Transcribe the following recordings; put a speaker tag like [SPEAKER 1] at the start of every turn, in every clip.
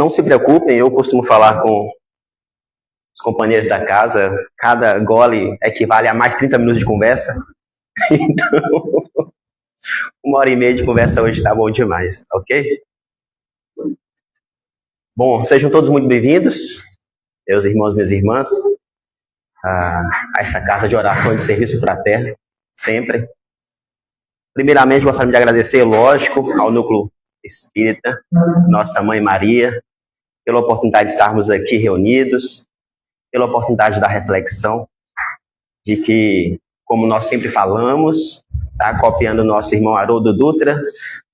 [SPEAKER 1] não se preocupem, eu costumo falar com os companheiros da casa, cada gole equivale a mais 30 minutos de conversa. Então, 1h30 de conversa hoje está bom demais, ok? Bom, sejam todos muito bem-vindos, meus irmãos e minhas irmãs, a essa casa de oração e de serviço fraterno, sempre. Primeiramente, gostaria de agradecer, lógico, ao Núcleo Espírita, Nossa Mãe Maria, pela oportunidade de estarmos aqui reunidos, pela oportunidade da reflexão, de que, como nós sempre falamos, tá, copiando o nosso irmão Haroldo Dutra,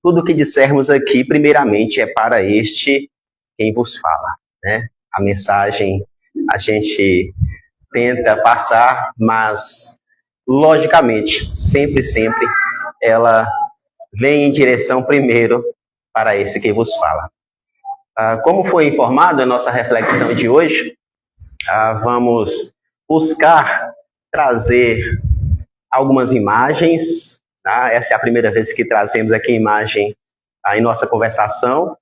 [SPEAKER 1] tudo o que dissermos aqui, primeiramente, é para este quem vos fala, né? A mensagem a gente tenta passar, mas, logicamente, sempre, ela vem em direção primeiro para esse quem vos fala. Como foi informado a nossa reflexão de hoje, vamos buscar trazer algumas imagens, tá? Essa é a primeira vez que trazemos aqui imagem em nossa conversação,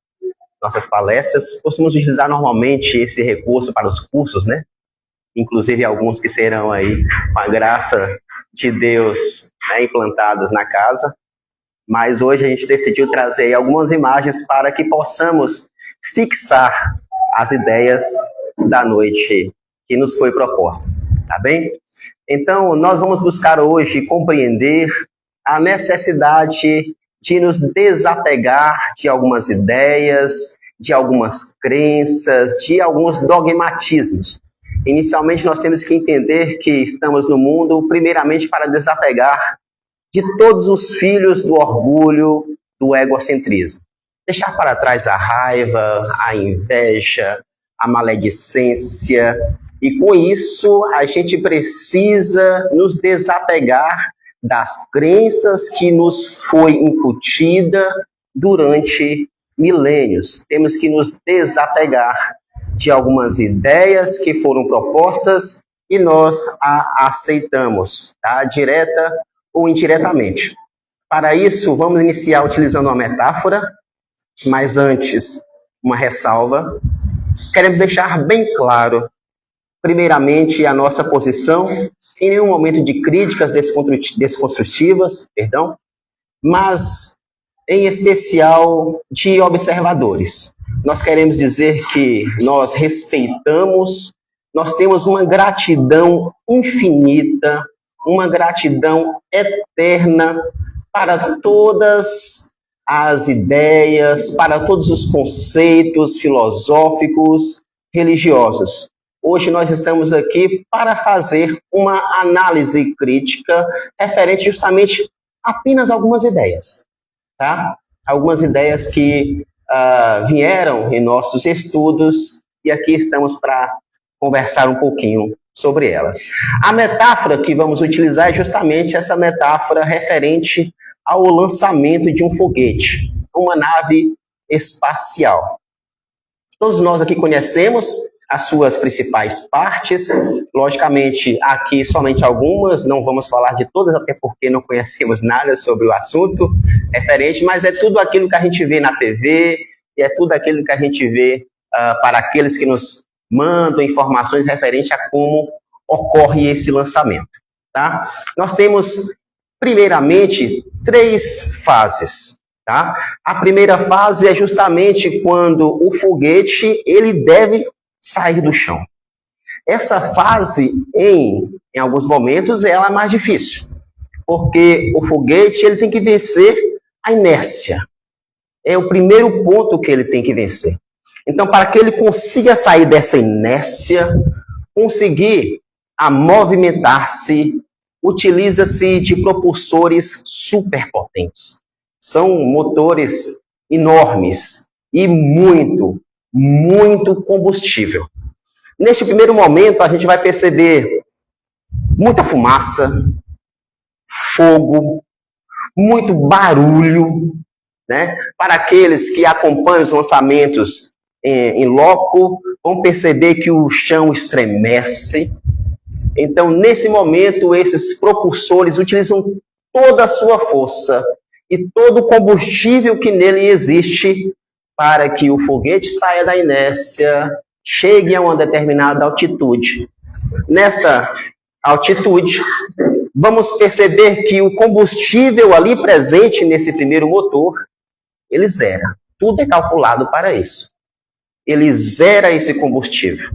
[SPEAKER 1] nossas palestras. Costumamos utilizar normalmente esse recurso para os cursos, né? Inclusive alguns que serão aí, com a graça de Deus, né, implantados na casa. Mas hoje a gente decidiu trazer algumas imagens para que possamos fixar as ideias da noite que nos foi proposta, tá bem? Então, nós vamos buscar hoje compreender a necessidade de nos desapegar de algumas ideias, de algumas crenças, de alguns dogmatismos. Inicialmente, nós temos que entender que estamos no mundo, primeiramente, para desapegar de todos os filhos do orgulho, do egocentrismo. Deixar para trás a raiva, a inveja, a maledicência. E com isso, a gente precisa nos desapegar das crenças que nos foi incutida durante milênios. Temos que nos desapegar de algumas ideias que foram propostas e nós a aceitamos, tá? Direta ou indiretamente. Para isso, vamos iniciar utilizando uma metáfora, mas antes, uma ressalva. Queremos deixar bem claro, primeiramente, a nossa posição, em nenhum momento de críticas desconstrutivas, mas, em especial, de observadores. Nós queremos dizer que nós respeitamos, nós temos uma gratidão infinita, uma gratidão eterna para todas as ideias, para todos os conceitos filosóficos, religiosos. Hoje nós estamos aqui para fazer uma análise crítica referente justamente apenas a algumas ideias, tá? Algumas ideias que vieram em nossos estudos e aqui estamos para conversar um pouquinho sobre elas. A metáfora que vamos utilizar é justamente essa metáfora referente ao lançamento de um foguete, uma nave espacial. Todos nós aqui conhecemos as suas principais partes, logicamente aqui somente algumas, não vamos falar de todas, até porque não conhecemos nada sobre o assunto referente, mas é tudo aquilo que a gente vê na TV, e é tudo aquilo que a gente vê para aqueles que nos mandam informações referentes a como ocorre esse lançamento, tá? Nós temos, primeiramente, 3 fases, tá? A primeira fase é justamente quando o foguete ele deve sair do chão. Essa fase, em alguns momentos, ela é mais difícil, porque o foguete ele tem que vencer a inércia. É o primeiro ponto que ele tem que vencer. Então, para que ele consiga sair dessa inércia, conseguir a movimentar-se, utiliza-se de propulsores superpotentes. São motores enormes e muito combustível. Neste primeiro momento, a gente vai perceber muita fumaça, fogo, muito barulho, né? Para aqueles que acompanham os lançamentos em loco, vão perceber que o chão estremece. Então, nesse momento, esses propulsores utilizam toda a sua força e todo o combustível que nele existe para que o foguete saia da inércia, chegue a uma determinada altitude. Nesta altitude, vamos perceber que o combustível ali presente nesse primeiro motor, ele zera. Tudo é calculado para isso. Ele zera esse combustível.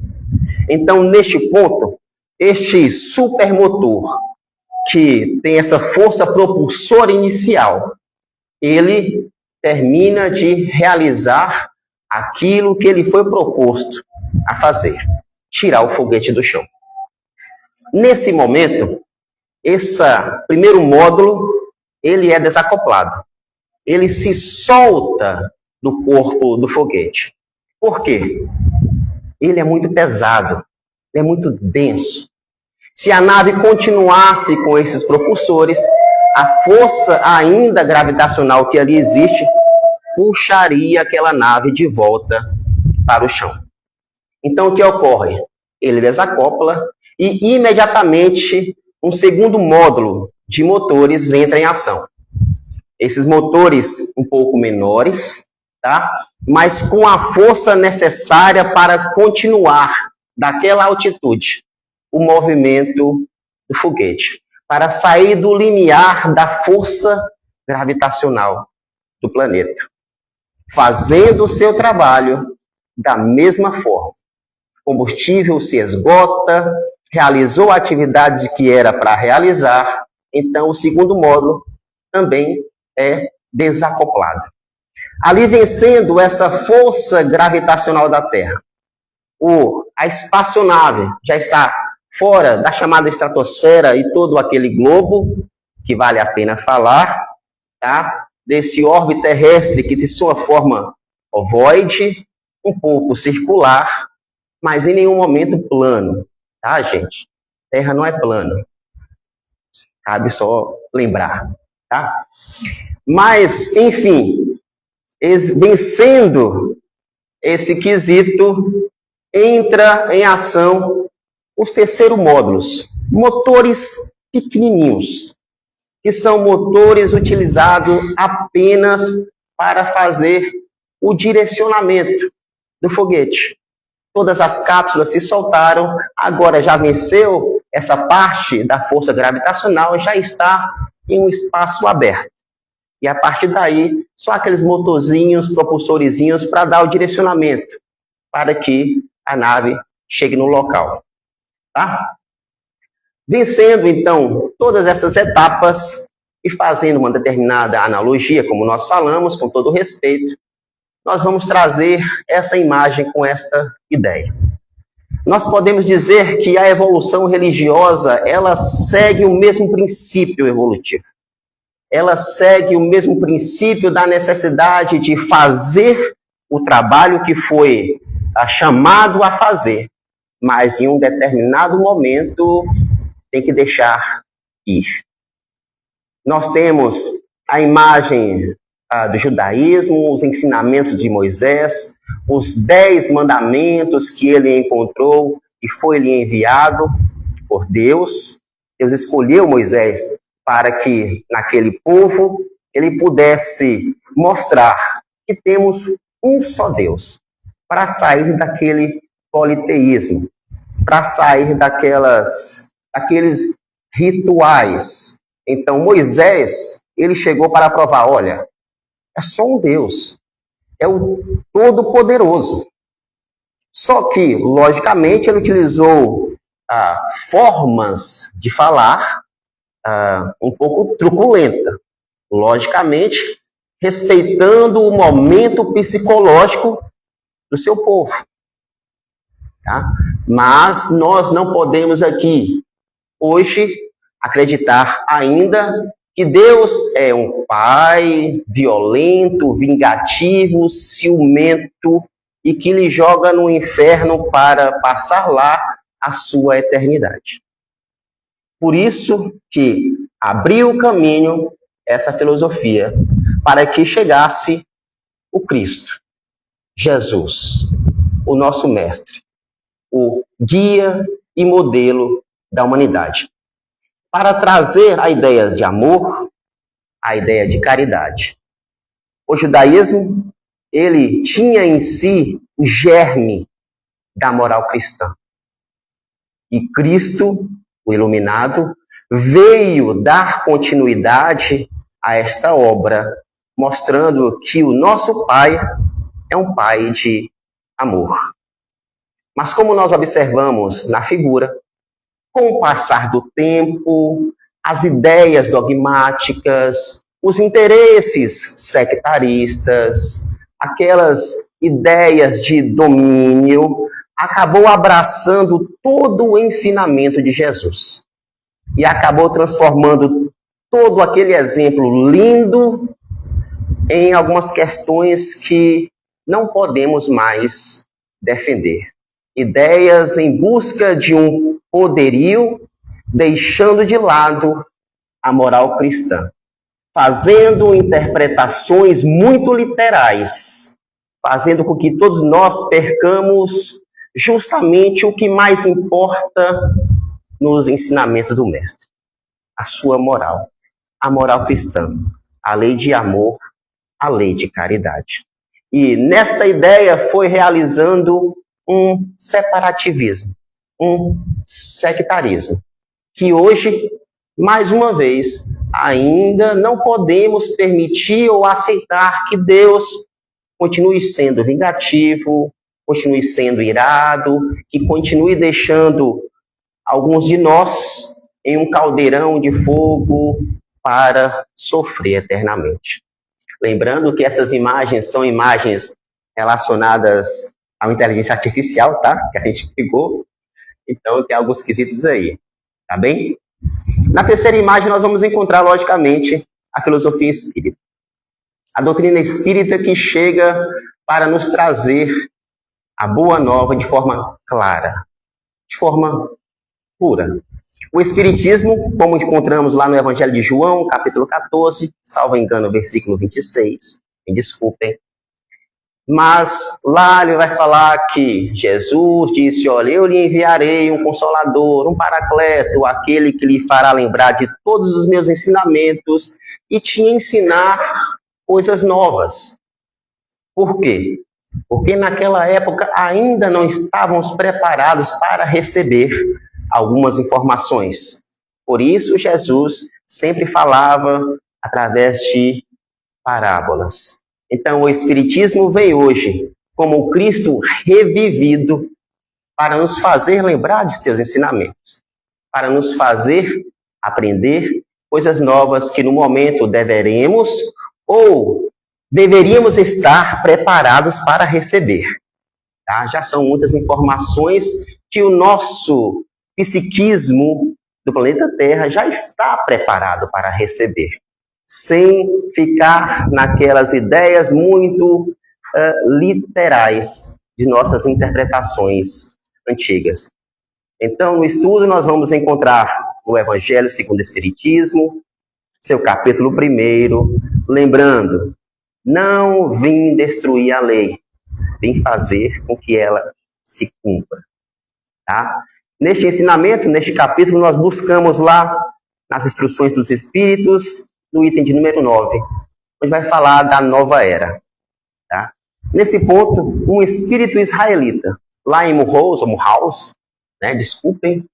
[SPEAKER 1] Então, neste ponto, este supermotor, que tem essa força propulsora inicial, ele termina de realizar aquilo que ele foi proposto a fazer, tirar o foguete do chão. Nesse momento, esse primeiro módulo, ele é desacoplado. Ele se solta do corpo do foguete. Por quê? Ele é muito pesado, ele é muito denso. Se a nave continuasse com esses propulsores, a força ainda gravitacional que ali existe puxaria aquela nave de volta para o chão. Então, o que ocorre? Ele desacopla e imediatamente um segundo módulo de motores entra em ação. Esses motores um pouco menores, tá? Mas com a força necessária para continuar daquela altitude o movimento do foguete, para sair do limiar da força gravitacional do planeta, fazendo o seu trabalho da mesma forma. O combustível se esgota, realizou a atividade que era para realizar, então o segundo módulo também é desacoplado. Ali vencendo essa força gravitacional da Terra, a espaçonave já está fora da chamada estratosfera e todo aquele globo, que vale a pena falar, tá? Desse orbe terrestre que tem sua forma ovoide, um pouco circular, mas em nenhum momento plano, tá, gente? Terra não é plana. Cabe só lembrar, tá? Mas, enfim, vencendo esse quesito, entra em ação os terceiros módulos, motores pequenininhos, que são motores utilizados apenas para fazer o direcionamento do foguete. Todas as cápsulas se soltaram, agora já venceu essa parte da força gravitacional, já está em um espaço aberto. E a partir daí, só aqueles motorzinhos, propulsorizinhos para dar o direcionamento, para que a nave chegue no local. Tá? Vencendo, então, todas essas etapas e fazendo uma determinada analogia, como nós falamos, com todo respeito, nós vamos trazer essa imagem com esta ideia. Nós podemos dizer que a evolução religiosa, ela segue o mesmo princípio evolutivo. Ela segue o mesmo princípio da necessidade de fazer o trabalho que foi chamado a fazer, mas em um determinado momento tem que deixar ir. Nós temos a imagem do judaísmo, os ensinamentos de Moisés, os 10 mandamentos que ele encontrou e foi-lhe enviado por Deus. Deus escolheu Moisés para que naquele povo ele pudesse mostrar que temos um só Deus, para sair daquele politeísmo, para sair daqueles rituais. Então Moisés, ele chegou para provar, olha, é só um Deus, é o Todo-Poderoso. Só que, logicamente, ele utilizou formas de falar um pouco truculenta, logicamente, respeitando o momento psicológico do seu povo. Tá? Mas nós não podemos aqui, hoje, acreditar ainda que Deus é um pai violento, vingativo, ciumento e que lhe joga no inferno para passar lá a sua eternidade. Por isso que abriu o caminho essa filosofia para que chegasse o Cristo, Jesus, o nosso mestre, o guia e modelo da humanidade, para trazer a ideia de amor, a ideia de caridade. O judaísmo ele tinha em si o germe da moral cristã. E Cristo, o iluminado, veio dar continuidade a esta obra, mostrando que o nosso Pai é um Pai de amor. Mas como nós observamos na figura, com o passar do tempo, as ideias dogmáticas, os interesses sectaristas, aquelas ideias de domínio, acabou abraçando todo o ensinamento de Jesus. E acabou transformando todo aquele exemplo lindo em algumas questões que não podemos mais defender. Ideias em busca de um poderio, deixando de lado a moral cristã, fazendo interpretações muito literais, fazendo com que todos nós percamos justamente o que mais importa nos ensinamentos do Mestre, a sua moral, a moral cristã, a lei de amor, a lei de caridade. E nesta ideia foi realizando um separativismo, um sectarismo, que hoje, mais uma vez, ainda não podemos permitir ou aceitar que Deus continue sendo vingativo, continue sendo irado, que continue deixando alguns de nós em um caldeirão de fogo para sofrer eternamente. Lembrando que essas imagens são imagens relacionadas à inteligência artificial, tá? Que a gente pegou. Então tem alguns quesitos aí, tá bem? Na terceira imagem nós vamos encontrar, logicamente, a filosofia espírita. A doutrina espírita que chega para nos trazer a boa nova de forma clara, de forma pura. O Espiritismo, como encontramos lá no Evangelho de João, capítulo 14, salvo engano, versículo 26, me desculpem, mas lá ele vai falar que Jesus disse, olha, eu lhe enviarei um Consolador, um Paracleto, aquele que lhe fará lembrar de todos os meus ensinamentos e te ensinar coisas novas. Por quê? Porque naquela época ainda não estávamos preparados para receber algumas informações. Por isso, Jesus sempre falava através de parábolas. Então, o Espiritismo vem hoje como o Cristo revivido para nos fazer lembrar de seus ensinamentos, para nos fazer aprender coisas novas que no momento deveremos ou deveríamos estar preparados para receber. Tá? Já são muitas informações que o nosso psiquismo do planeta Terra já está preparado para receber, sem ficar naquelas ideias muito literais de nossas interpretações antigas. Então, no estudo, nós vamos encontrar o Evangelho segundo o Espiritismo, seu capítulo 1, lembrando, não vim destruir a lei, vim fazer com que ela se cumpra. Tá? Neste ensinamento, neste capítulo, nós buscamos lá, nas instruções dos Espíritos, no item de número 9, onde vai falar da nova era. Tá? Nesse ponto, um espírito israelita, lá em Mulhouse, desculpem,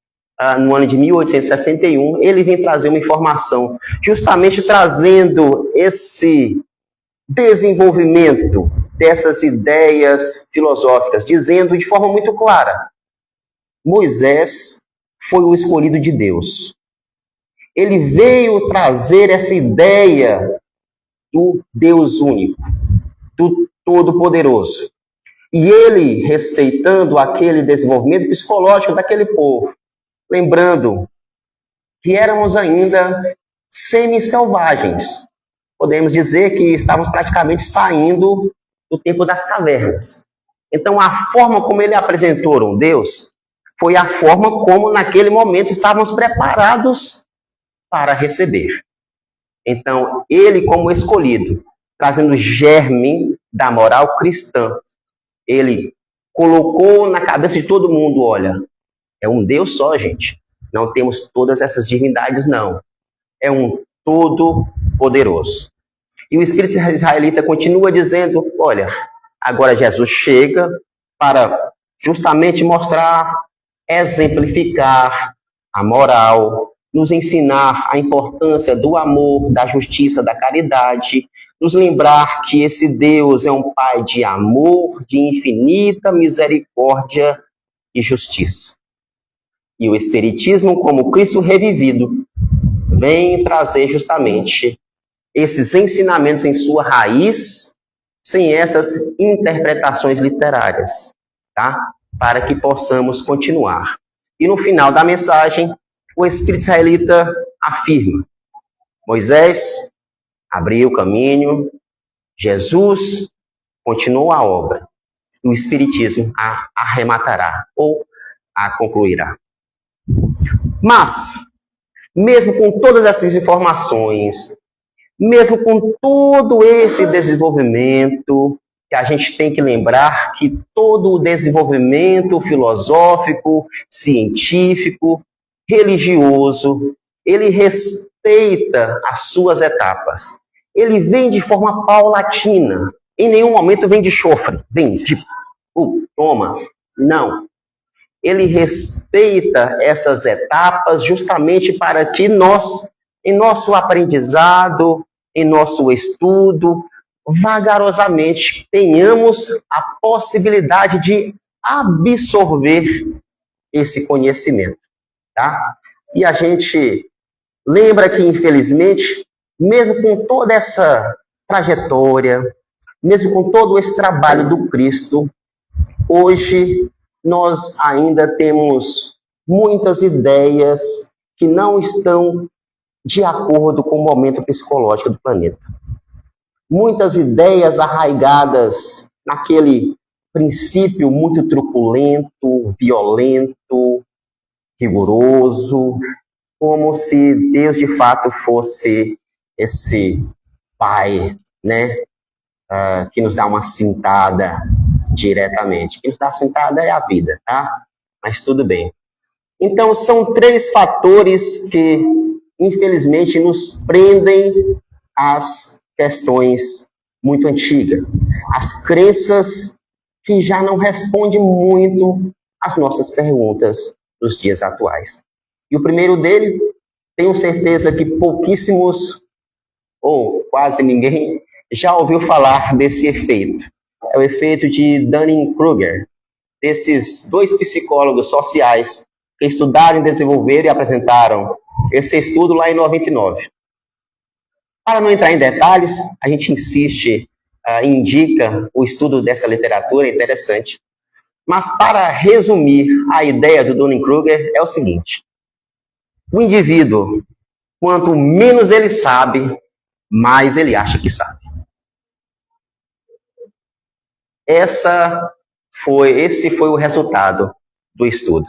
[SPEAKER 1] no ano de 1861, ele vem trazer uma informação, justamente trazendo esse desenvolvimento dessas ideias filosóficas, dizendo de forma muito clara, Moisés foi o escolhido de Deus. Ele veio trazer essa ideia do Deus único, do Todo-Poderoso. E ele, respeitando aquele desenvolvimento psicológico daquele povo, lembrando que éramos ainda semi-selvagens. Podemos dizer que estávamos praticamente saindo do tempo das cavernas. Então, a forma como ele apresentou Deus foi a forma como, naquele momento, estávamos preparados para receber. Então, ele, como escolhido, trazendo o germe da moral cristã, ele colocou na cabeça de todo mundo, olha, é um Deus só, gente. Não temos todas essas divindades, não. É um todo-poderoso. E o espírito israelita continua dizendo, olha, agora Jesus chega para justamente mostrar, exemplificar a moral, nos ensinar a importância do amor, da justiça, da caridade, nos lembrar que esse Deus é um Pai de amor, de infinita misericórdia e justiça. E o Espiritismo, como Cristo revivido, vem trazer justamente esses ensinamentos em sua raiz, sem essas interpretações literárias, tá? Para que possamos continuar. E no final da mensagem, o Espírito israelita afirma: Moisés abriu o caminho, Jesus continuou a obra, e o Espiritismo a arrematará ou a concluirá. Mas, mesmo com todas essas informações, mesmo com todo esse desenvolvimento, que a gente tem que lembrar que todo o desenvolvimento filosófico, científico, religioso, ele respeita as suas etapas. Ele vem de forma paulatina. Em nenhum momento vem de chofre, vem de toma. Não. Ele respeita essas etapas justamente para que nós, em nosso aprendizado, em nosso estudo, vagarosamente tenhamos a possibilidade de absorver esse conhecimento, tá? E a gente lembra que, infelizmente, mesmo com toda essa trajetória, mesmo com todo esse trabalho do Cristo, hoje nós ainda temos muitas ideias que não estão de acordo com o momento psicológico do planeta. Muitas ideias arraigadas naquele princípio muito truculento, violento, rigoroso, como se Deus de fato fosse esse pai, né, que nos dá uma cintada diretamente. Quem nos dá a cintada é a vida, tá? Mas tudo bem. Então, são 3 fatores que, infelizmente, nos prendem às questões muito antigas, às crenças que já não respondem muito às nossas perguntas nos dias atuais. E o primeiro dele, tenho certeza que pouquíssimos, ou quase ninguém, já ouviu falar desse efeito. É o efeito de Dunning-Kruger, desses 2 psicólogos sociais que estudaram, desenvolveram e apresentaram esse estudo lá em 99. Para não entrar em detalhes, a gente insiste, indica o estudo dessa literatura, é interessante. Mas para resumir a ideia do Dunning-Kruger é o seguinte: o indivíduo, quanto menos ele sabe, mais ele acha que sabe. Esse foi o resultado do estudo.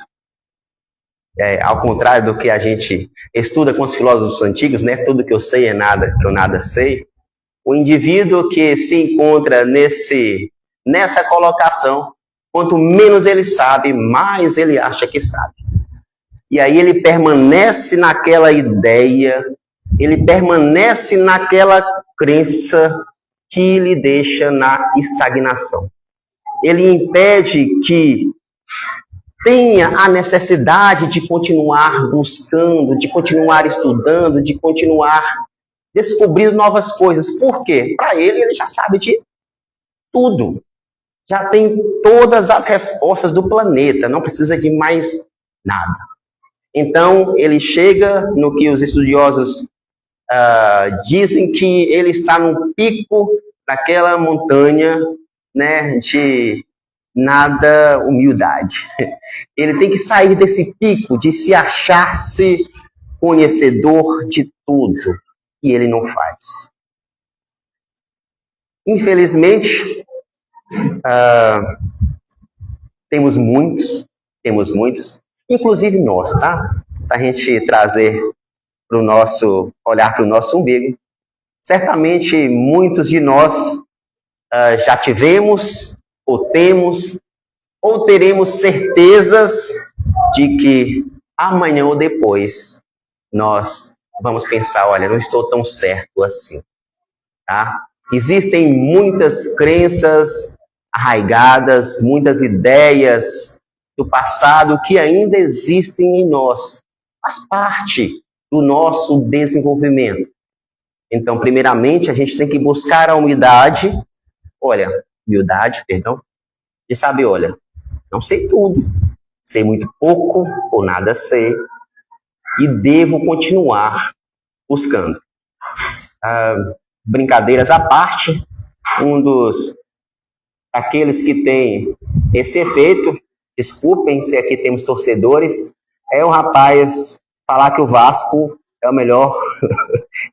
[SPEAKER 1] Ao contrário do que a gente estuda com os filósofos antigos, né? Tudo que eu sei é nada, que eu nada sei. O indivíduo que se encontra nessa colocação, quanto menos ele sabe, mais ele acha que sabe. E aí ele permanece naquela ideia, ele permanece naquela crença que lhe deixa na estagnação. Ele impede que tenha a necessidade de continuar buscando, de continuar estudando, de continuar descobrindo novas coisas. Por quê? Para ele já sabe de tudo. Já tem todas as respostas do planeta, não precisa de mais nada. Então, ele chega no que os estudiosos dizem que ele está no pico daquela montanha, né, de nada humildade. Ele tem que sair desse pico de se achar-se conhecedor de tudo, e ele não faz. Infelizmente, temos muitos, inclusive nós, tá? Para a gente trazer para o nosso, olhar para o nosso umbigo. Certamente muitos de nós já tivemos, ou temos, ou teremos certezas de que amanhã ou depois nós vamos pensar, olha, não estou tão certo assim. tá? Existem muitas crenças arraigadas, muitas ideias do passado que ainda existem em nós. Faz parte do nosso desenvolvimento. Então, primeiramente, a gente tem que buscar a humildade, de saber, não sei tudo, sei muito pouco ou nada sei, e devo continuar buscando. Brincadeiras à parte, aqueles que tem esse efeito, desculpem se aqui temos torcedores, é o rapaz falar que o Vasco é o melhor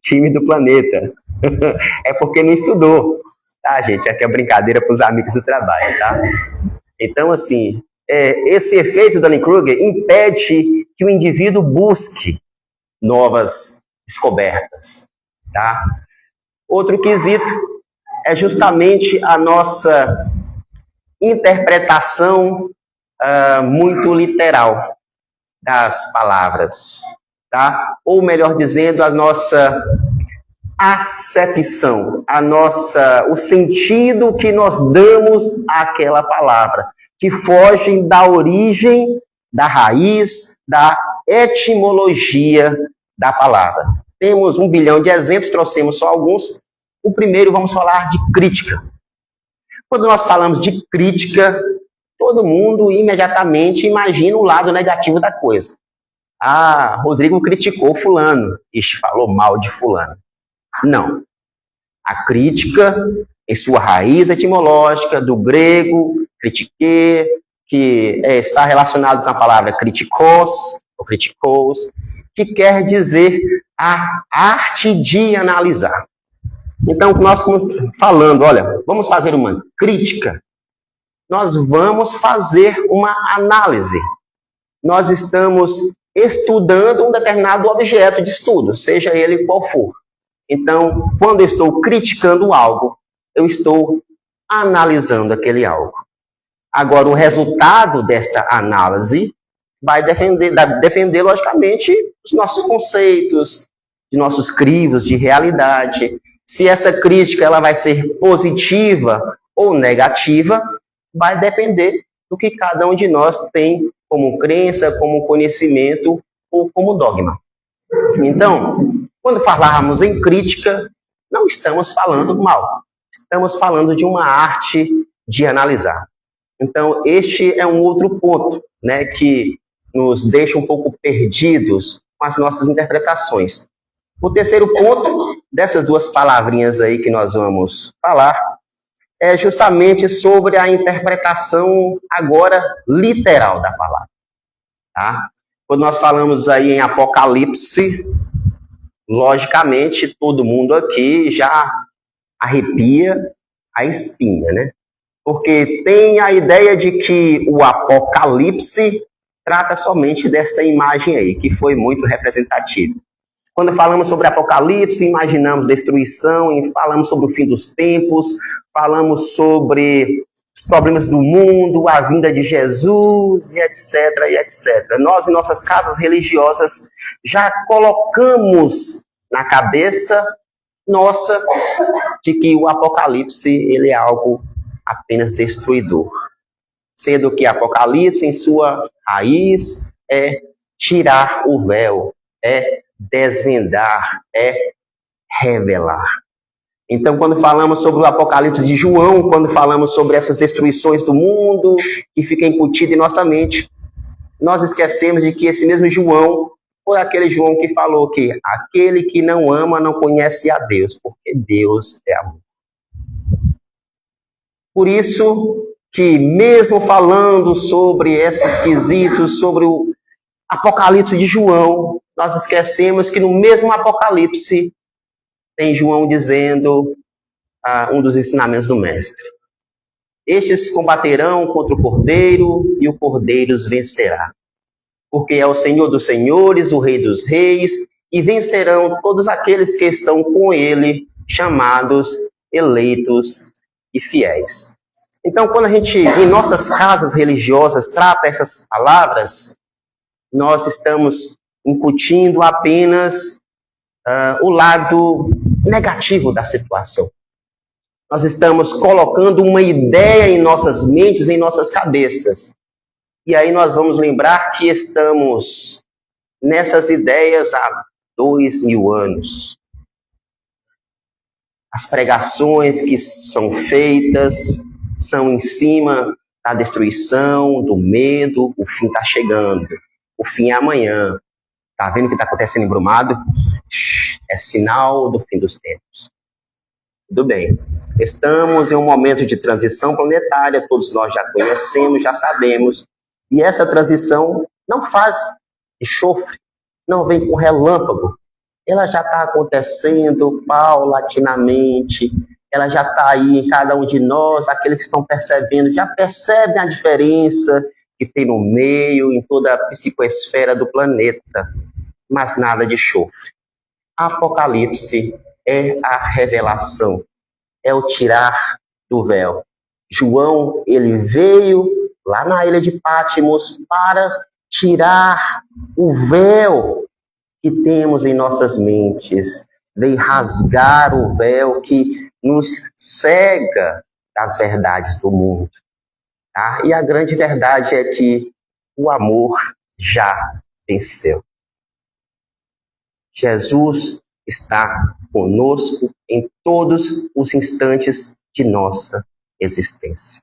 [SPEAKER 1] time do planeta. É porque não estudou, tá, gente? Aqui é brincadeira para os amigos do trabalho, tá? Então, assim, esse efeito Dunning-Kruger impede que o indivíduo busque novas descobertas, tá? Outro quesito é justamente a nossa interpretação muito literal das palavras, tá? Ou melhor dizendo, a nossa acepção, o sentido que nós damos àquela palavra, que fogem da origem, da raiz, da etimologia da palavra. Temos 1 bilhão de exemplos, trouxemos só alguns. O primeiro, vamos falar de crítica. Quando nós falamos de crítica, todo mundo imediatamente imagina o lado negativo da coisa. Rodrigo criticou fulano, falou mal de fulano. Não. A crítica, em sua raiz etimológica, do grego, critiquer, que está relacionado com a palavra kritikos, ou kritikos, que quer dizer a arte de analisar. Então, nós estamos falando, vamos fazer uma crítica, nós vamos fazer uma análise. Nós estamos estudando um determinado objeto de estudo, seja ele qual for. Então, quando eu estou criticando algo, eu estou analisando aquele algo. Agora, o resultado desta análise vai depender, logicamente, dos nossos conceitos, de nossos crivos de realidade. Se essa crítica ela vai ser positiva ou negativa, vai depender do que cada um de nós tem como crença, como conhecimento ou como dogma. Então, quando falarmos em crítica, não estamos falando mal, estamos falando de uma arte de analisar. Então, este é um outro ponto, né, que nos deixa um pouco perdidos com as nossas interpretações. O terceiro ponto dessas duas palavrinhas aí que nós vamos falar é justamente sobre a interpretação agora literal da palavra. Tá? Quando nós falamos aí em Apocalipse, logicamente todo mundo aqui já arrepia a espinha, né? Porque tem a ideia de que o Apocalipse trata somente desta imagem aí, que foi muito representativa. Quando falamos sobre Apocalipse, imaginamos destruição, falamos sobre o fim dos tempos, falamos sobre os problemas do mundo, a vinda de Jesus, e etc, e etc. Nós, em nossas casas religiosas, já colocamos na cabeça nossa de que o Apocalipse ele é algo apenas destruidor. Sendo que Apocalipse, em sua raiz, é tirar o véu, é desvendar, é revelar. Então, quando falamos sobre o Apocalipse de João, quando falamos sobre essas destruições do mundo que fica incutido em nossa mente, nós esquecemos de que esse mesmo João foi aquele João que falou que aquele que não ama não conhece a Deus, porque Deus é amor. Por isso que mesmo falando sobre esses quesitos, sobre o Apocalipse de João, nós esquecemos que no mesmo Apocalipse tem João dizendo um dos ensinamentos do Mestre. Estes combaterão contra o Cordeiro e o Cordeiro os vencerá. Porque é o Senhor dos senhores, o Rei dos reis, e vencerão todos aqueles que estão com ele, chamados, eleitos e fiéis. Então, quando a gente, em nossas casas religiosas, trata essas palavras, nós estamos incutindo apenas o lado negativo da situação. Nós estamos colocando uma ideia em nossas mentes, em nossas cabeças. E aí nós vamos lembrar que estamos nessas ideias há 2000 anos. As pregações que são feitas são em cima da destruição, do medo. O fim está chegando. O fim é amanhã. Está vendo o que está acontecendo em Brumado? É sinal do fim dos tempos. Tudo bem. Estamos em um momento de transição planetária. Todos nós já conhecemos, já sabemos. E essa transição não faz enxofre, não vem com relâmpago. Ela já está acontecendo paulatinamente. Ela já está aí em cada um de nós. Aqueles que estão percebendo, já percebem a diferença que tem no meio, em toda a psicoesfera do planeta. Mas nada de enxofre. Apocalipse é a revelação. É o tirar do véu. João, ele veio lá na ilha de Patmos para tirar o véu que temos em nossas mentes. Veio rasgar o véu que nos cega das verdades do mundo. Tá? E a grande verdade é que o amor já venceu. Jesus está conosco em todos os instantes de nossa existência.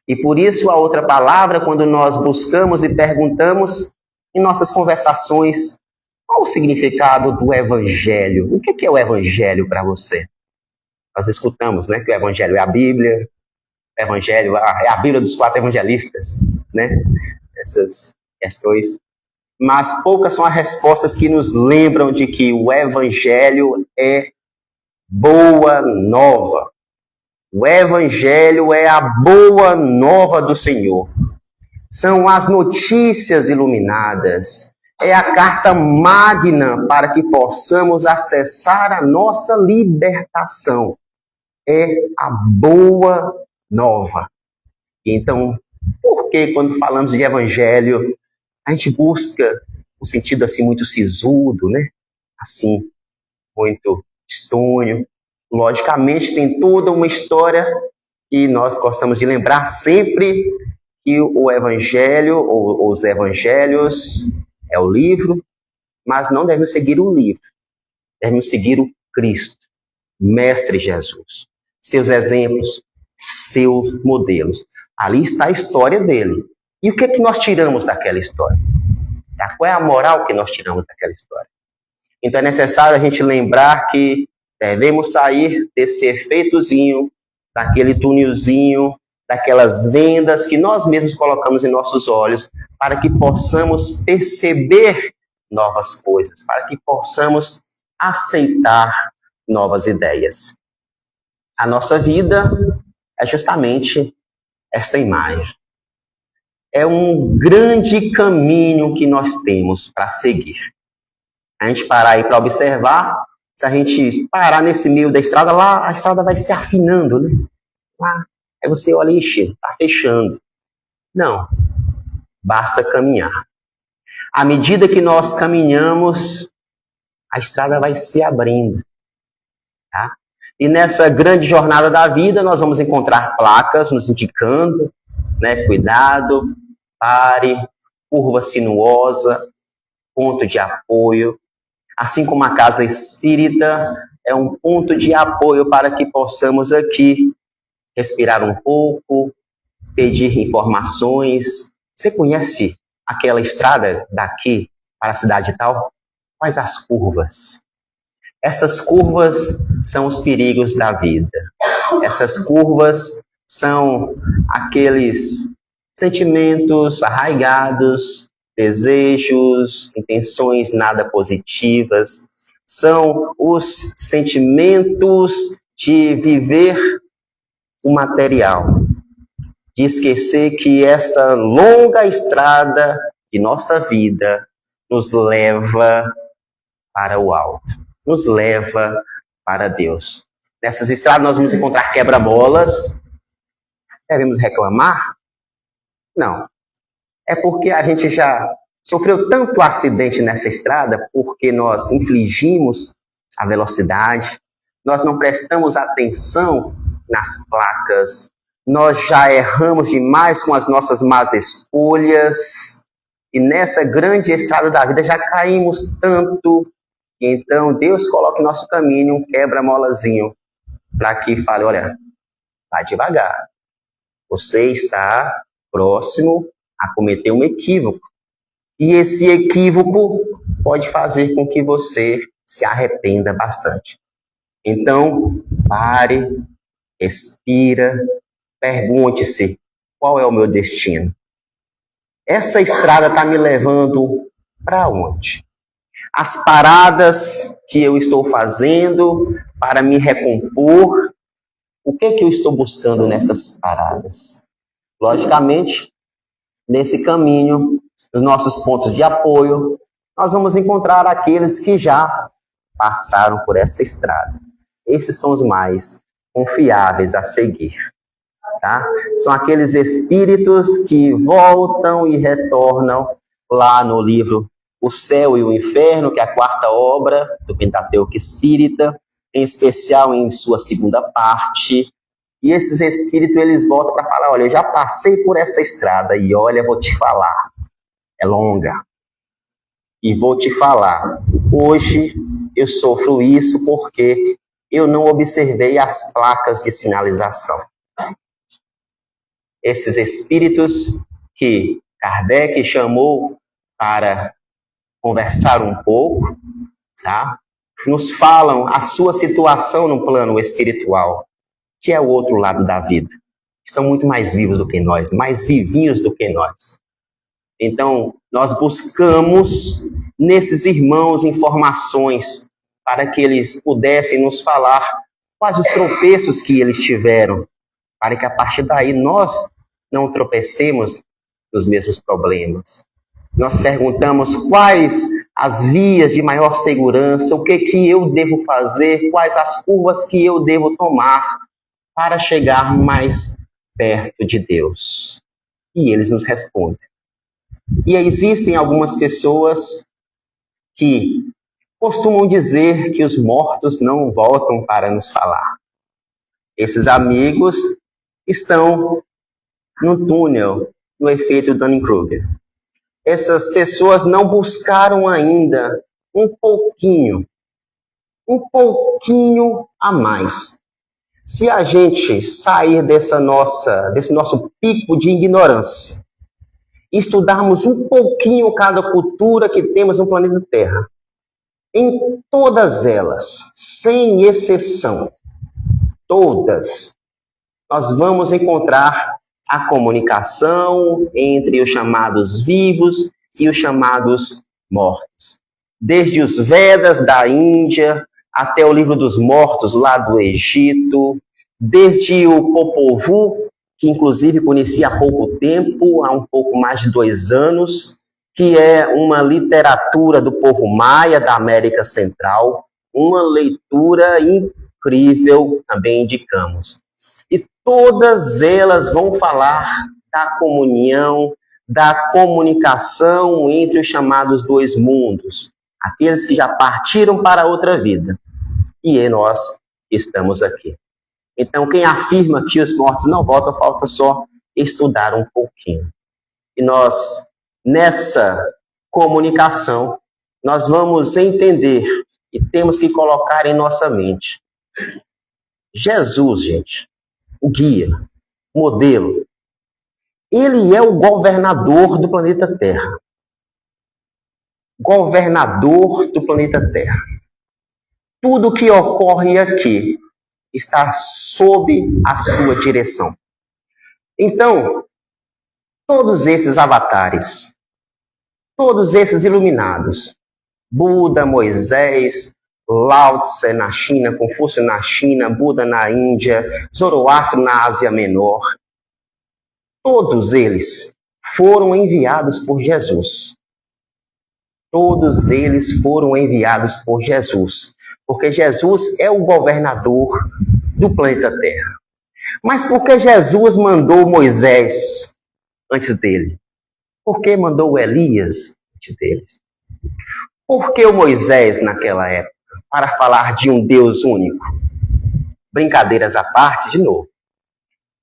[SPEAKER 1] E por isso a outra palavra, quando nós buscamos e perguntamos em nossas conversações, qual o significado do Evangelho? O que é o Evangelho para você? Nós escutamos, né, que o Evangelho é a Bíblia, o Evangelho é a Bíblia dos 4 evangelistas, né? Essas questões. Mas poucas são as respostas que nos lembram de que o Evangelho é boa nova. O Evangelho é a boa nova do Senhor. São as notícias iluminadas. É a carta magna para que possamos acessar a nossa libertação. É a boa nova. Então, por que quando falamos de Evangelho, a gente busca um sentido assim muito sisudo, né? Assim, muito estônio. Logicamente, tem toda uma história e nós gostamos de lembrar sempre que o Evangelho, ou os Evangelhos, é o livro, mas não devemos seguir o livro. Devemos seguir o Cristo, Mestre Jesus. Seus exemplos, seus modelos. Ali está a história dele. E o que é que nós tiramos daquela história? Qual é a moral que nós tiramos daquela história? Então é necessário a gente lembrar que devemos sair desse efeitozinho, daquele túnelzinho, daquelas vendas que nós mesmos colocamos em nossos olhos, para que possamos perceber novas coisas, para que possamos aceitar novas ideias. A nossa vida é justamente esta imagem. É um grande caminho que nós temos para seguir. A gente parar aí para observar, se a gente parar nesse meio da estrada, lá a estrada vai se afinando, né? Lá, aí você olha, ixi, está fechando. Não, basta caminhar. À medida que nós caminhamos, a estrada vai se abrindo. Tá? E nessa grande jornada da vida, nós vamos encontrar placas nos indicando, né, cuidado, pare, curva sinuosa, ponto de apoio. Assim como a casa espírita é um ponto de apoio para que possamos aqui respirar um pouco, pedir informações. Você conhece aquela estrada daqui para a cidade tal? Quais as curvas? Essas curvas são os perigos da vida. Essas curvas são aqueles sentimentos arraigados, desejos, intenções nada positivas. São os sentimentos de viver o material, de esquecer que esta longa estrada de nossa vida nos leva para o alto, nos leva para Deus. Nessas estradas nós vamos encontrar quebra-molas. Devemos reclamar? Não. É porque a gente já sofreu tanto acidente nessa estrada porque nós infligimos a velocidade, nós não prestamos atenção nas placas, nós já erramos demais com as nossas más escolhas, e nessa grande estrada da vida já caímos tanto. Então Deus coloca em nosso caminho um quebra-molazinho para que fale, olha, vai devagar. Você está próximo a cometer um equívoco. E esse equívoco pode fazer com que você se arrependa bastante. Então, pare, respira, pergunte-se, qual é o meu destino? Essa estrada está me levando para onde? As paradas que eu estou fazendo para me recompor, o que é que eu estou buscando nessas paradas? Logicamente, nesse caminho, nos nossos pontos de apoio, nós vamos encontrar aqueles que já passaram por essa estrada. Esses são os mais confiáveis a seguir. Tá? São aqueles espíritos que voltam e retornam lá no livro O Céu e o Inferno, que é a quarta obra do Pentateuco Espírita, em especial em sua segunda parte. E esses espíritos, eles voltam para falar, olha, eu já passei por essa estrada e olha, vou te falar, é longa. E vou te falar, hoje eu sofro isso porque eu não observei as placas de sinalização. Esses espíritos que Kardec chamou para conversar um pouco, tá? Nos falam a sua situação no plano espiritual, que é o outro lado da vida. Estão muito mais vivos do que nós, mais vivinhos do que nós. Então, nós buscamos nesses irmãos informações para que eles pudessem nos falar quais os tropeços que eles tiveram, para que a partir daí nós não tropecemos nos mesmos problemas. Nós perguntamos quais as vias de maior segurança, o que eu devo fazer, quais as curvas que eu devo tomar para chegar mais perto de Deus. E eles nos respondem. E existem algumas pessoas que costumam dizer que os mortos não voltam para nos falar. Esses amigos estão no túnel, no efeito Dunning-Kruger. Essas pessoas não buscaram ainda um pouquinho a mais. Se a gente sair desse nosso pico de ignorância, estudarmos um pouquinho cada cultura que temos no planeta Terra, em todas elas, sem exceção, todas, nós vamos encontrar a comunicação entre os chamados vivos e os chamados mortos. Desde os Vedas da Índia até o Livro dos Mortos lá do Egito, desde o Popol Vuh, que inclusive conheci há pouco tempo, há um pouco mais de 2 anos, que é uma literatura do povo maia da América Central, uma leitura incrível, também indicamos. E todas elas vão falar da comunhão, da comunicação entre os chamados 2 mundos, aqueles que já partiram para outra vida. E nós estamos aqui. Então, quem afirma que os mortos não voltam, falta só estudar um pouquinho. E nós, nessa comunicação, nós vamos entender e temos que colocar em nossa mente. Jesus, gente, o guia, o modelo, ele é o governador do planeta Terra. Governador do planeta Terra. Tudo que ocorre aqui está sob a sua direção. Então, todos esses avatares, todos esses iluminados, Buda, Moisés, Lao Tse na China, Confúcio na China, Buda na Índia, Zoroastro na Ásia Menor, todos eles foram enviados por Jesus. Todos eles foram enviados por Jesus, porque Jesus é o governador do planeta Terra. Mas por que Jesus mandou Moisés antes dele? Por que mandou Elias deles. Por que o Moisés naquela época? Para falar de um Deus único. Brincadeiras à parte, de novo.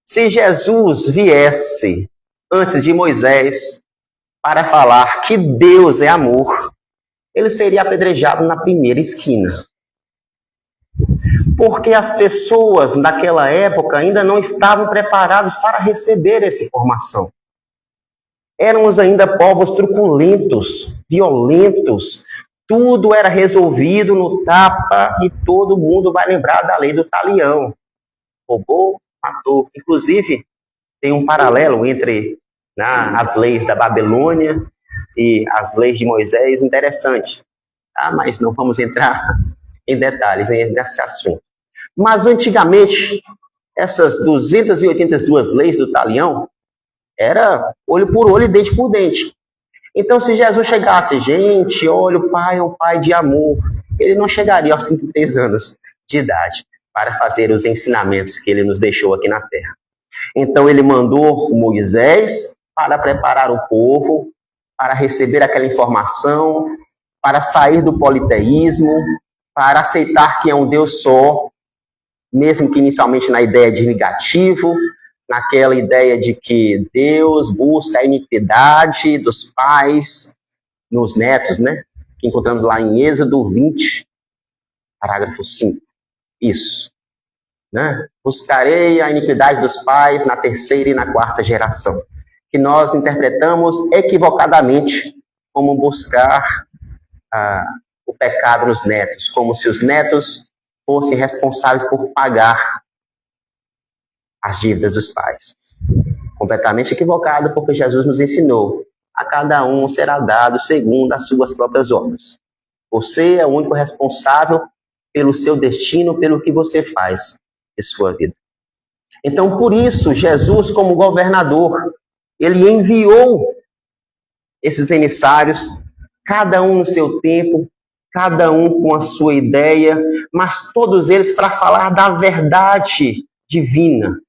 [SPEAKER 1] Se Jesus viesse antes de Moisés para falar que Deus é amor, ele seria apedrejado na primeira esquina. Porque as pessoas naquela época ainda não estavam preparadas para receber essa informação. Éramos ainda povos truculentos, violentos. Tudo era resolvido no tapa e todo mundo vai lembrar da lei do talião. Roubou, matou. Inclusive, tem um paralelo entre as leis da Babilônia e as leis de Moisés interessantes. Mas não vamos entrar em detalhes nesse assunto. Mas antigamente, essas 282 leis do talião era olho por olho e dente por dente. Então, se Jesus chegasse, gente, olha, o Pai é um Pai de amor, ele não chegaria aos 33 anos de idade para fazer os ensinamentos que ele nos deixou aqui na terra. Então, ele mandou Moisés para preparar o povo, para receber aquela informação, para sair do politeísmo, para aceitar que é um Deus só, mesmo que inicialmente na ideia de negativo, naquela ideia de que Deus busca a iniquidade dos pais nos netos, né? Que encontramos lá em Êxodo 20, parágrafo 5. Isso. Né? Buscarei a iniquidade dos pais na terceira e na quarta geração. Que nós interpretamos equivocadamente como buscar o pecado nos netos, como se os netos fossem responsáveis por pagar as dívidas dos pais. Completamente equivocado, porque Jesus nos ensinou: a cada um será dado segundo as suas próprias obras. Você é o único responsável pelo seu destino, pelo que você faz de sua vida. Então, por isso, Jesus, como governador, ele enviou esses emissários, cada um no seu tempo, cada um com a sua ideia, mas todos eles para falar da verdade divina,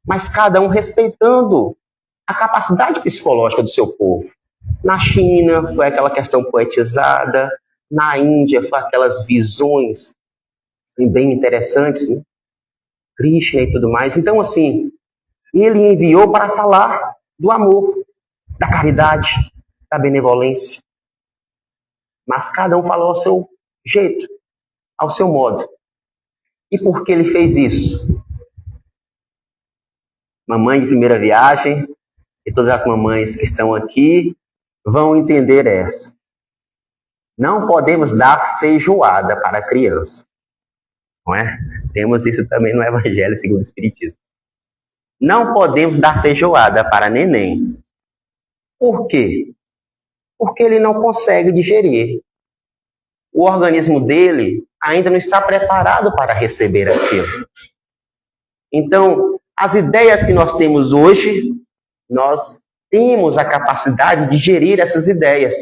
[SPEAKER 1] mas cada um respeitando a capacidade psicológica do seu povo. Na China foi aquela questão poetizada, na Índia foi aquelas visões bem interessantes, né? Krishna e tudo mais. Então, assim, ele enviou para falar do amor, da caridade, da benevolência. Mas cada um falou ao seu jeito, ao seu modo. E por que ele fez isso? Mamãe de primeira viagem, e todas as mamães que estão aqui vão entender essa. Não podemos dar feijoada para a criança. Não é? Temos isso também no Evangelho segundo o Espiritismo. Não podemos dar feijoada para neném. Por quê? Porque ele não consegue digerir. O organismo dele ainda não está preparado para receber aquilo. Então, as ideias que nós temos hoje, nós temos a capacidade de gerir essas ideias,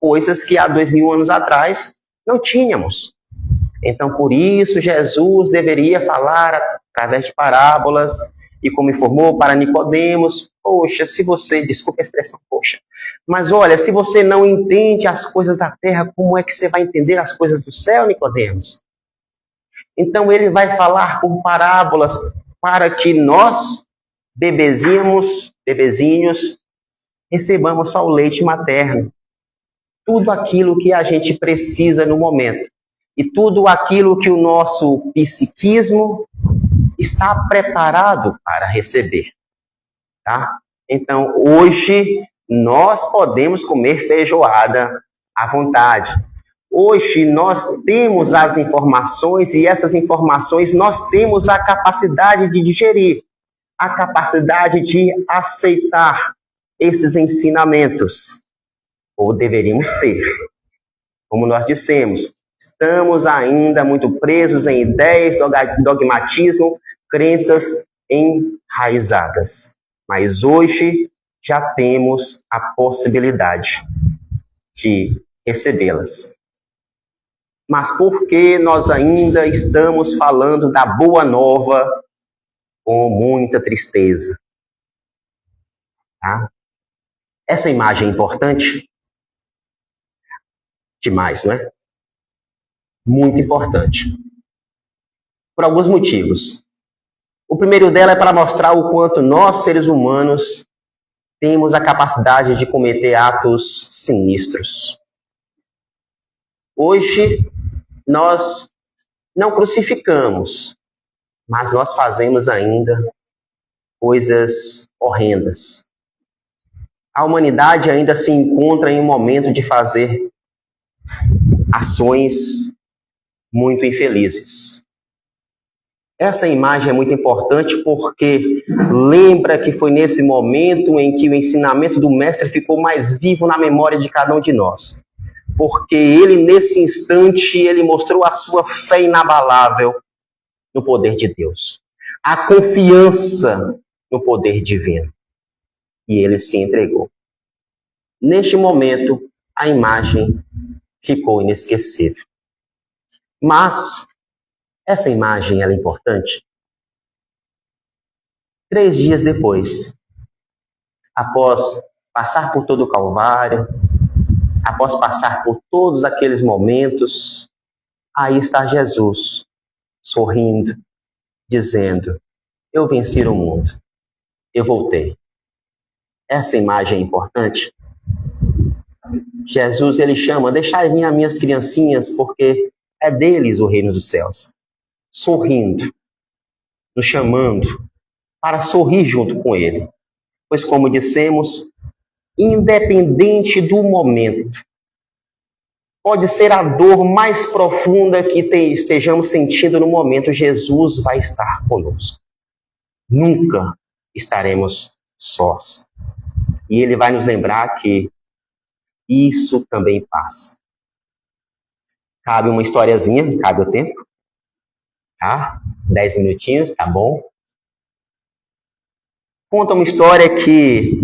[SPEAKER 1] coisas que há 2000 anos atrás não tínhamos. Então, por isso, Jesus deveria falar através de parábolas, e como informou para Nicodemos, poxa, se você, desculpa a expressão, poxa, mas olha, se você não entende as coisas da terra, como é que você vai entender as coisas do céu, Nicodemos? Então, ele vai falar por parábolas para que nós, bebezinhos, recebamos só o leite materno. Tudo aquilo que a gente precisa no momento. E tudo aquilo que o nosso psiquismo está preparado para receber. Tá? Então, hoje, nós podemos comer feijoada à vontade. Hoje, nós temos as informações e essas informações nós temos a capacidade de digerir, a capacidade de aceitar esses ensinamentos. Ou deveríamos ter. Como nós dissemos, estamos ainda muito presos em ideias, dogmatismo, crenças enraizadas. Mas hoje já temos a possibilidade de recebê-las. Mas por que nós ainda estamos falando da boa nova com muita tristeza? Tá? Essa imagem é importante demais, não é? Muito importante. Por alguns motivos. O primeiro dela é para mostrar o quanto nós, seres humanos, temos a capacidade de cometer atos sinistros. Hoje, nós não crucificamos, mas nós fazemos ainda coisas horrendas. A humanidade ainda se encontra em um momento de fazer ações muito infelizes. Essa imagem é muito importante porque lembra que foi nesse momento em que o ensinamento do Mestre ficou mais vivo na memória de cada um de nós. Porque ele, nesse instante, ele mostrou a sua fé inabalável no poder de Deus. A confiança no poder divino. E ele se entregou. Neste momento, a imagem ficou inesquecível. Mas essa imagem ela é importante. 3 dias depois, após passar por todo o Calvário, após passar por todos aqueles momentos, aí está Jesus, sorrindo, dizendo: eu venci o mundo, eu voltei. Essa imagem é importante. Jesus, ele chama: deixai vir as minhas criancinhas, porque é deles o reino dos céus. Sorrindo, nos chamando para sorrir junto com ele. Pois, como dissemos, independente do momento, pode ser a dor mais profunda que estejamos sentindo no momento, Jesus vai estar conosco. Nunca estaremos sós. E ele vai nos lembrar que isso também passa. Cabe uma historiazinha, cabe o tempo. Tá? 10 minutinhos, tá bom? Conta uma história que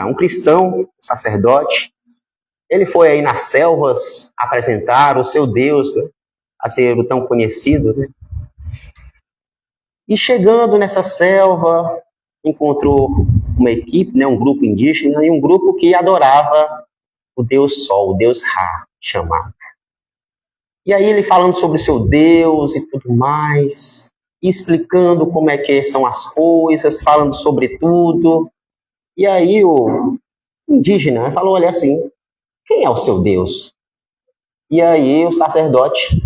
[SPEAKER 1] um cristão, um sacerdote, ele foi aí nas selvas apresentar o seu Deus, né, a ser o tão conhecido, né? E chegando nessa selva, encontrou uma equipe, né, um grupo indígena e um grupo que adorava o Deus Sol, o Deus Ra, chamado. E aí ele falando sobre o seu Deus e tudo mais, e explicando como é que são as coisas, falando sobre tudo. E aí o indígena falou, olha assim, quem é o seu Deus? E aí o sacerdote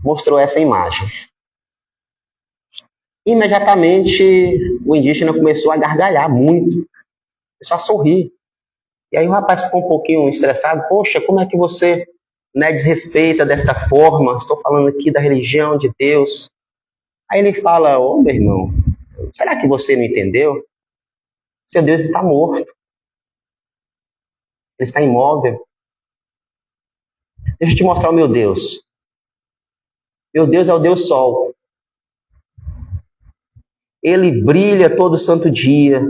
[SPEAKER 1] mostrou essa imagem. Imediatamente o indígena começou a gargalhar muito, começou a sorrir. E aí o rapaz ficou um pouquinho estressado, poxa, como é que você desrespeita desta forma? Estou falando aqui da religião de Deus. Aí ele fala, ô meu irmão, será que você não entendeu? Seu Deus está morto. Ele está imóvel. Deixa eu te mostrar o meu Deus. Meu Deus é o Deus Sol. Ele brilha todo santo dia.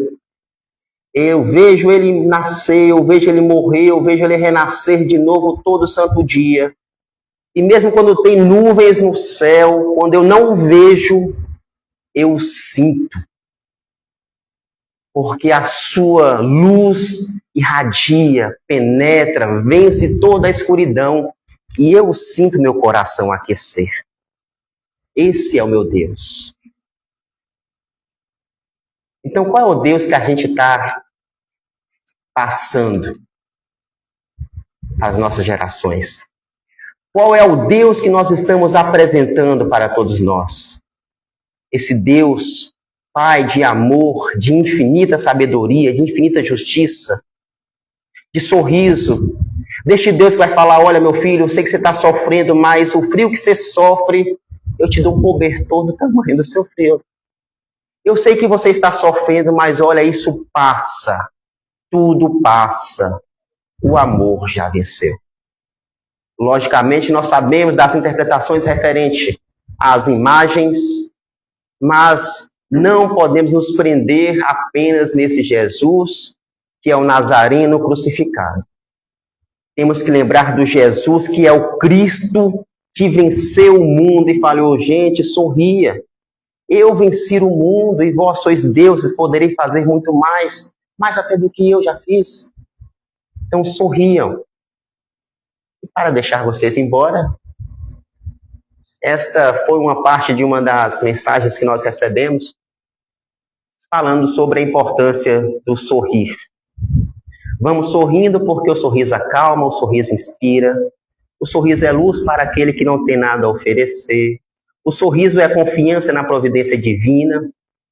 [SPEAKER 1] Eu vejo ele nascer, eu vejo ele morrer, eu vejo ele renascer de novo todo santo dia. E mesmo quando tem nuvens no céu, quando eu não o vejo, eu sinto. Porque a sua luz irradia, penetra, vence toda a escuridão. E eu sinto meu coração aquecer. Esse é o meu Deus. Então, qual é o Deus que a gente está passando para as nossas gerações? Qual é o Deus que nós estamos apresentando para todos nós? Esse Deus, Pai de amor, de infinita sabedoria, de infinita justiça, de sorriso. Deste Deus que vai falar, olha meu filho, eu sei que você está sofrendo, mas o frio que você sofre, eu te dou um cobertor do tamanho do seu frio. Eu sei que você está sofrendo, mas olha, isso passa. Tudo passa. O amor já venceu. Logicamente, nós sabemos das interpretações referentes às imagens, mas não podemos nos prender apenas nesse Jesus, que é o Nazareno crucificado. Temos que lembrar do Jesus que é o Cristo que venceu o mundo e falou, gente, sorria. Eu venci o mundo e vós sois deuses, poderei fazer muito mais até do que eu já fiz. Então sorriam. para deixar vocês embora. Esta foi uma parte de uma das mensagens que nós recebemos, falando sobre a importância do sorrir. Vamos sorrindo porque o sorriso acalma, o sorriso inspira. O sorriso é luz para aquele que não tem nada a oferecer. O sorriso é a confiança na providência divina,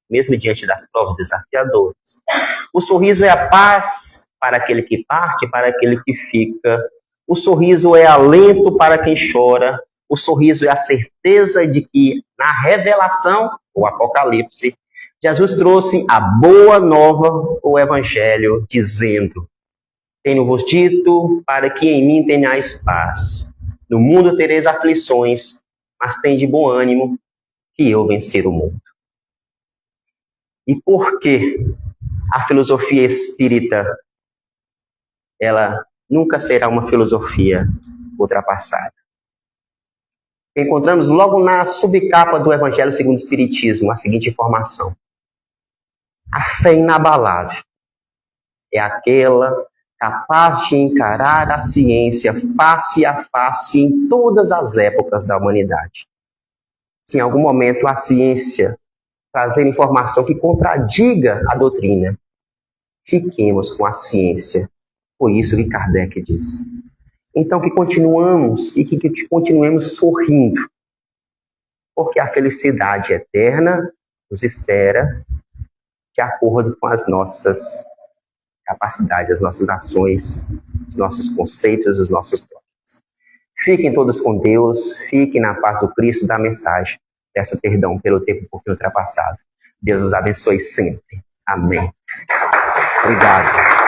[SPEAKER 1] mesmo diante das provas desafiadoras. O sorriso é a paz para aquele que parte, para aquele que fica. O sorriso é alento para quem chora. O sorriso é a certeza de que, na revelação, o Apocalipse, Jesus trouxe a boa nova, o Evangelho, dizendo: tenho-vos dito para que em mim tenhais paz. No mundo tereis aflições, mas tende bom ânimo, que eu vencer o mundo. E por que a filosofia espírita, ela nunca será uma filosofia ultrapassada? Encontramos logo na subcapa do Evangelho segundo o Espiritismo a seguinte informação: a fé inabalável é aquela capaz de encarar a ciência face a face em todas as épocas da humanidade. Se em algum momento a ciência trazer informação que contradiga a doutrina, fiquemos com a ciência. Foi isso que Kardec disse. Então que continuemos e que continuemos sorrindo, porque a felicidade eterna nos espera de acordo com as nossas capacidades, as nossas ações, os nossos conceitos, os nossos planos. Fiquem todos com Deus, fiquem na paz do Cristo da mensagem. Peço perdão pelo tempo um pouquinho ultrapassado. Deus os abençoe sempre. Amém. Obrigado.